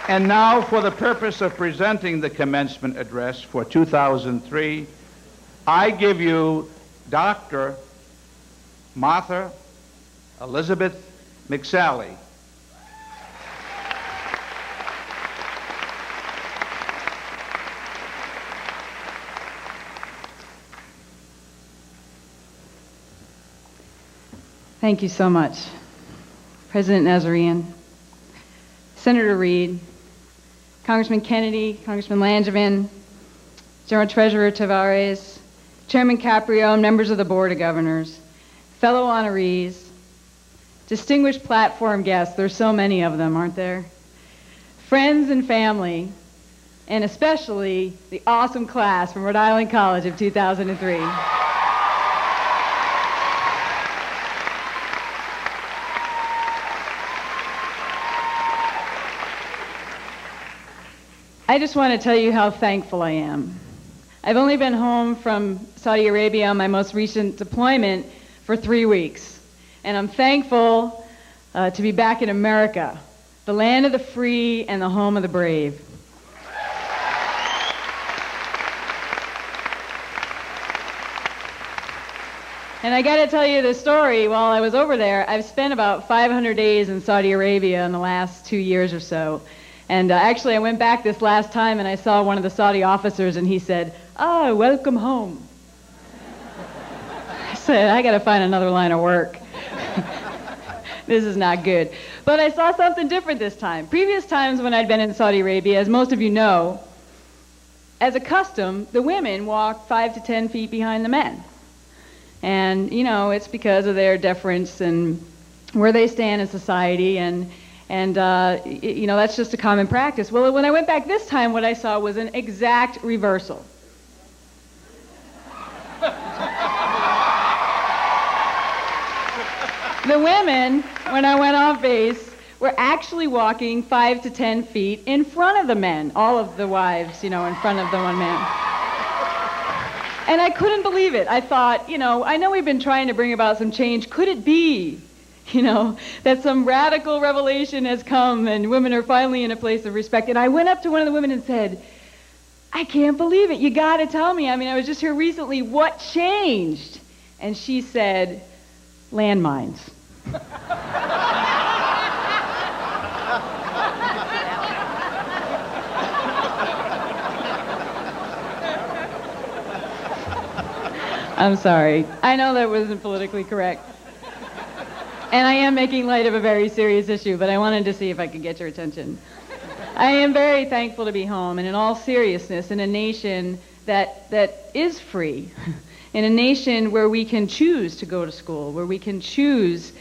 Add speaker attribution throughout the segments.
Speaker 1: And now, for the purpose of presenting the commencement address for 2003, I give you Dr. Martha Elizabeth McSally.
Speaker 2: Thank you so much, President Nazarian, Senator Reed, Congressman Kennedy, Congressman Langevin, General Treasurer Tavares, Chairman Caprio, members of the Board of Governors, fellow honorees, distinguished platform guests, there's so many of them, aren't there? Friends and family, and especially the awesome class from Rhode Island College of 2003. I just want to tell you how thankful I am. I've only been home from Saudi Arabia on my most recent deployment for 3 weeks, and I'm thankful to be back in America, the land of the free and the home of the brave. And I got to tell you the story. While I was over there, I've spent about 500 days in Saudi Arabia in the last 2 years or so. And actually, I went back this last time and I saw one of the Saudi officers and he said, "Oh, welcome home." I said, I got to find another line of work. This is not good. But I saw something different this time. Previous times when I'd been in Saudi Arabia, as most of you know, as a custom, the women walk 5 to 10 feet behind the men. And, you know, it's because of their deference and where they stand in society, and you know, that's just a common practice. Well, when I went back this time, what I saw was an exact reversal. The women, when I went off base, were actually walking 5 to 10 feet in front of the men, all of the wives, you know, in front of the one man. And I couldn't believe it. I thought, you know, I know we've been trying to bring about some change. Could it be, you know, that some radical revelation has come and women are finally in a place of respect? And I went up to one of the women and said, "I can't believe it. You got to tell me. I mean, I was just here recently. What changed?" And she said, "Landmines." I'm sorry. I know that wasn't politically correct. And I am making light of a very serious issue, but I wanted to see if I could get your attention. I am very thankful to be home, and in all seriousness, in a nation that is free, in a nation where we can choose to go to school, where we can choose,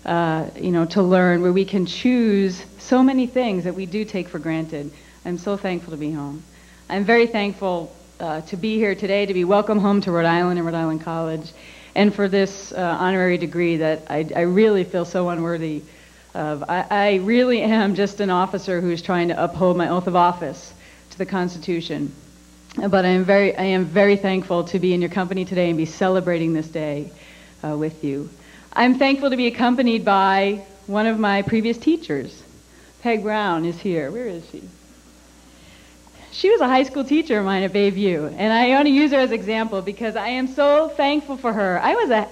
Speaker 2: you know, to learn, where we can choose so many things that we do take for granted. I'm so thankful to be home. I'm very thankful to be here today, to be welcome home to Rhode Island and Rhode Island College, and for this honorary degree that I really feel so unworthy of. I really am just an officer who's trying to uphold my oath of office to the Constitution. But I am very thankful to be in your company today and be celebrating this day with you. I'm thankful to be accompanied by one of my previous teachers. Peg Brown is here. Where is she? She was a high school teacher of mine at Bayview, and I want to use her as an example because I am so thankful for her. I was a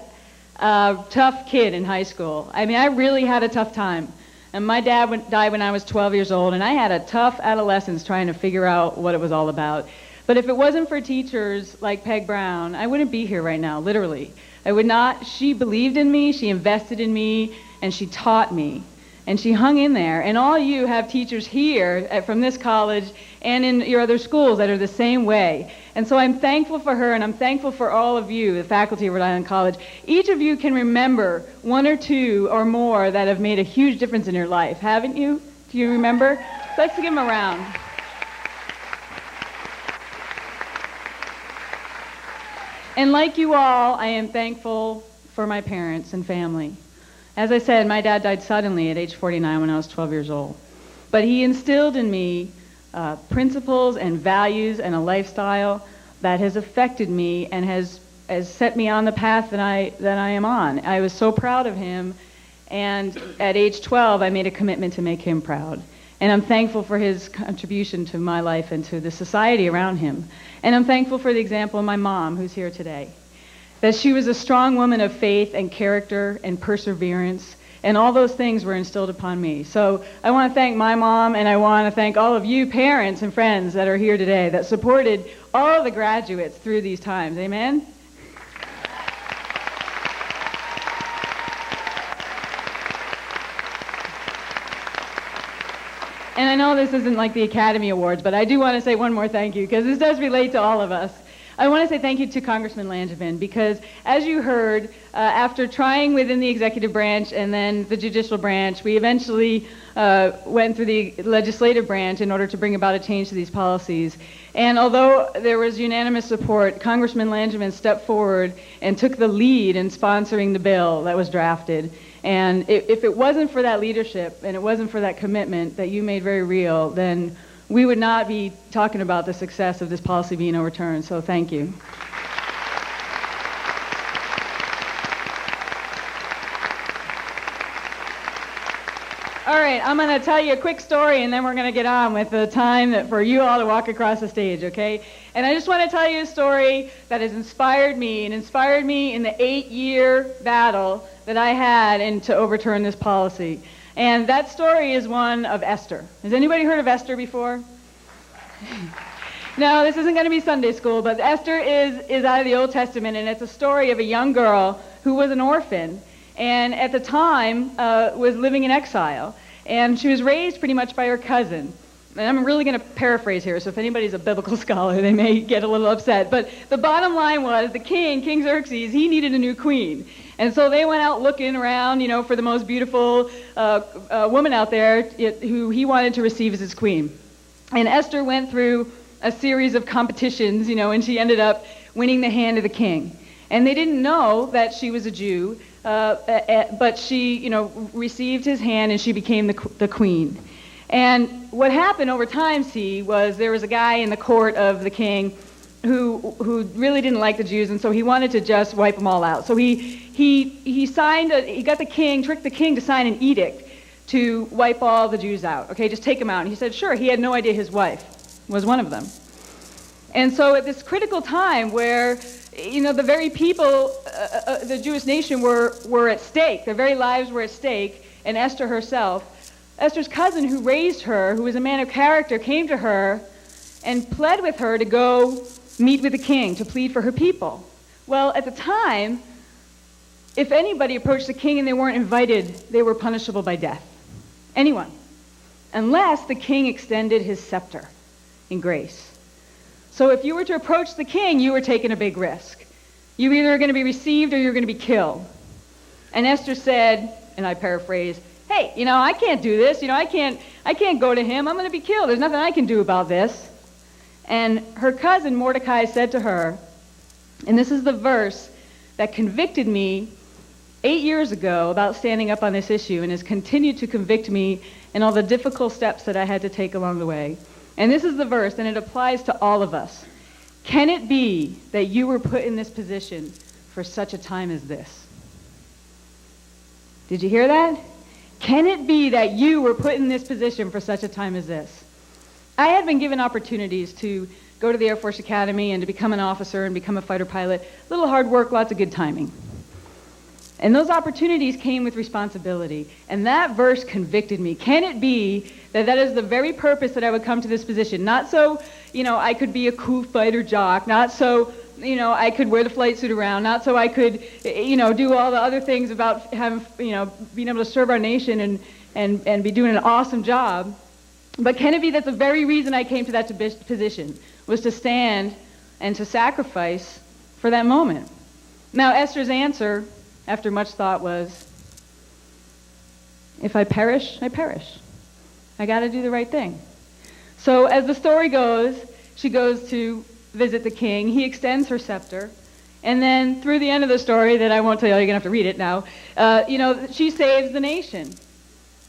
Speaker 2: tough kid in high school. I mean, I really had a tough time. And my dad died when I was 12 years old, and I had a tough adolescence trying to figure out what it was all about. But if it wasn't for teachers like Peg Brown, I wouldn't be here right now, literally. I would not. She believed in me, she invested in me, and she taught me. And she hung in there. And all you have teachers here from this college and in your other schools that are the same way. And so I'm thankful for her, and I'm thankful for all of you, the faculty of Rhode Island College. Each of you can remember one or two or more that have made a huge difference in your life, haven't you? Do you remember? So let's give them a round. And like you all, I am thankful for my parents and family. As I said, my dad died suddenly at age 49 when I was 12 years old. But he instilled in me principles and values and a lifestyle that has affected me and has set me on the path that I am on. I was so proud of him, and at age 12, I made a commitment to make him proud. And I'm thankful for his contribution to my life and to the society around him. And I'm thankful for the example of my mom, who's here today. That she was a strong woman of faith and character and perseverance, and all those things were instilled upon me. So I want to thank my mom, and I want to thank all of you parents and friends that are here today that supported all of the graduates through these times. Amen? And I know this isn't like the Academy Awards, but I do want to say one more thank you, because this does relate to all of us. I want to say thank you to Congressman Langevin, because as you heard, after trying within the executive branch and then the judicial branch, we eventually went through the legislative branch in order to bring about a change to these policies. And although there was unanimous support, Congressman Langevin stepped forward and took the lead in sponsoring the bill that was drafted. And if it wasn't for that leadership and it wasn't for that commitment that you made very real, then we would not be talking about the success of this policy being overturned. So thank you. All right, I'm going to tell you a quick story, and then we're going to get on with the time for you all to walk across the stage, okay? And I just want to tell you a story that has inspired me, and inspired me in the 8-year battle that I had to overturn this policy. And that story is one of Esther. Has anybody heard of Esther before? No, this isn't going to be Sunday school, but Esther is out of the Old Testament, and it's a story of a young girl who was an orphan, and at the time was living in exile. And she was raised pretty much by her cousin. And I'm really going to paraphrase here, so if anybody's a biblical scholar, they may get a little upset. But the bottom line was the King Xerxes, he needed a new queen. And so they went out looking around, for the most beautiful woman out there who he wanted to receive as his queen. And Esther went through a series of competitions, and she ended up winning the hand of the king. And they didn't know that she was a Jew, but she, received his hand and she became the queen. And what happened over time, was there was a guy in the court of the king who really didn't like the Jews, and so he wanted to just wipe them all out. So he got the king, tricked the king to sign an edict to wipe all the Jews out. Okay, just take them out. And he said, sure. He had no idea his wife was one of them. And so at this critical time where, the very people, the Jewish nation were at stake, their very lives were at stake, and Esther herself, Esther's cousin who raised her, who was a man of character, came to her and pled with her to go meet with the king, to plead for her people. Well, at the time, if anybody approached the king and they weren't invited, they were punishable by death. Anyone. Unless the king extended his scepter in grace. So if you were to approach the king, you were taking a big risk. You were either going to be received or you were going to be killed. And Esther said, and I paraphrase, hey, I can't do this. I can't go to him. I'm going to be killed. There's nothing I can do about this. And her cousin Mordecai said to her, and this is the verse that convicted me 8 years ago about standing up on this issue and has continued to convict me in all the difficult steps that I had to take along the way. And this is the verse, and it applies to all of us. Can it be that you were put in this position for such a time as this? Did you hear that? Can it be that you were put in this position for such a time as this? I had been given opportunities to go to the Air Force Academy and to become an officer and become a fighter pilot. A little hard work, lots of good timing. And those opportunities came with responsibility. And that verse convicted me. Can it be that that is the very purpose that I would come to this position? Not so, I could be a cool fighter jock. Not so, I could wear the flight suit around. Not so I could, do all the other things about having, being able to serve our nation and be doing an awesome job. But can it be that the very reason I came to that position was to stand and to sacrifice for that moment? Now, Esther's answer, after much thought, was, if I perish, I perish. I got to do the right thing. So as the story goes, she goes to visit the king. He extends her scepter. And then through the end of the story, that I won't tell you, you're going to have to read it now, she saves the nation.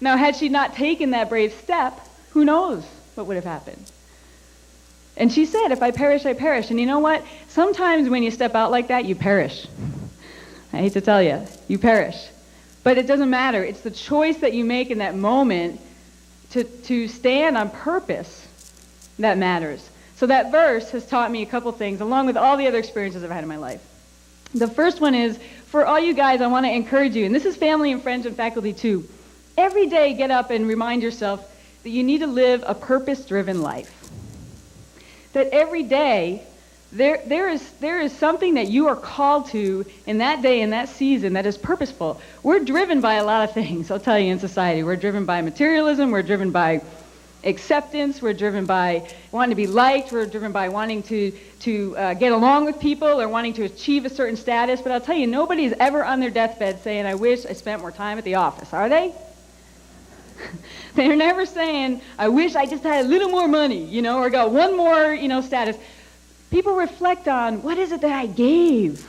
Speaker 2: Now, had she not taken that brave step, who knows what would have happened? And she said, if I perish, I perish. And you know what? Sometimes when you step out like that, you perish. I hate to tell you, you perish. But it doesn't matter. It's the choice that you make in that moment to stand on purpose that matters. So that verse has taught me a couple things, along with all the other experiences I've had in my life. The first one is, for all you guys, I want to encourage you, and this is family and friends and faculty too, every day get up and remind yourself that you need to live a purpose-driven life. That every day, there is something that you are called to in that day, in that season, that is purposeful. We're driven by a lot of things, I'll tell you, in society. We're driven by materialism, we're driven by acceptance, we're driven by wanting to be liked, we're driven by wanting to get along with people or wanting to achieve a certain status. But I'll tell you, nobody's ever on their deathbed saying, I wish I spent more time at the office, are they? They're never saying, I wish I just had a little more money, or got one more, status. People reflect on, what is it that I gave?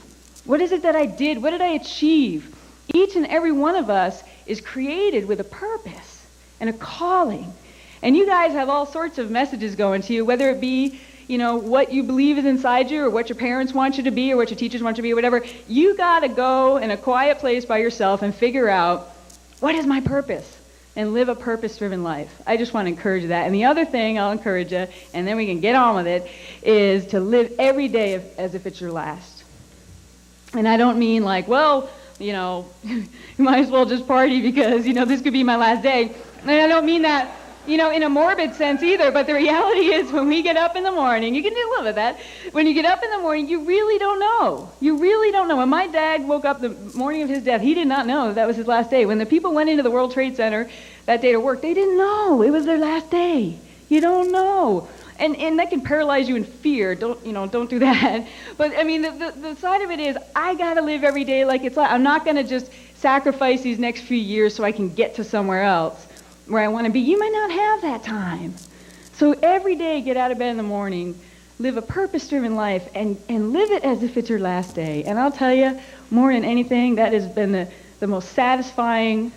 Speaker 2: What is it that I did? What did I achieve? Each and every one of us is created with a purpose and a calling. And you guys have all sorts of messages going to you, whether it be, what you believe is inside you or what your parents want you to be or what your teachers want you to be or whatever. You got to go in a quiet place by yourself and figure out, what is my purpose? And live a purpose-driven life. I just want to encourage you that. And the other thing I'll encourage you, and then we can get on with it, is to live every day as if it's your last. And I don't mean like, you might as well just party because, this could be my last day. And I don't mean that, in a morbid sense either, but the reality is when we get up in the morning, you can do a little bit of that. When you get up in the morning, you really don't know. You really don't know. When my dad woke up the morning of his death, he did not know that was his last day. When the people went into the World Trade Center that day to work, they didn't know it was their last day. You don't know. And that can paralyze you in fear. Don't do that. But I mean, the side of it is, I got to live every day like it's like, I'm not going to just sacrifice these next few years so I can get to somewhere else where I want to be. You might not have that time. So every day, get out of bed in the morning, live a purpose-driven life, and live it as if it's your last day. And I'll tell you, more than anything, that has been the most satisfying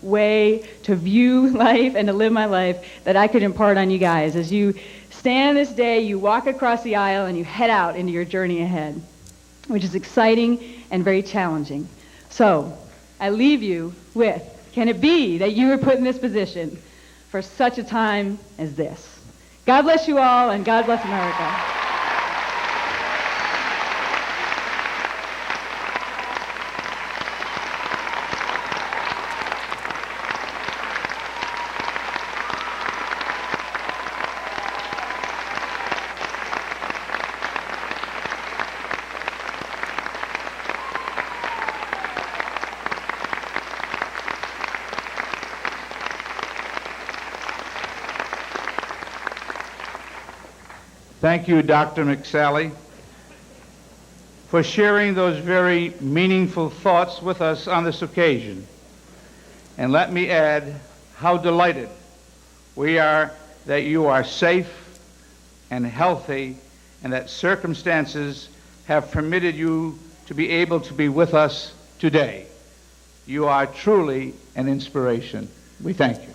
Speaker 2: way to view life and to live my life that I could impart on you guys. As you stand this day, you walk across the aisle, and you head out into your journey ahead, which is exciting and very challenging. So I leave you with, can it be that you were put in this position for such a time as this? God bless you all, and God bless America.
Speaker 1: Thank you, Dr. McSally, for sharing those very meaningful thoughts with us on this occasion. And let me add how delighted we are that you are safe and healthy and that circumstances have permitted you to be able to be with us today. You are truly an inspiration. We thank you.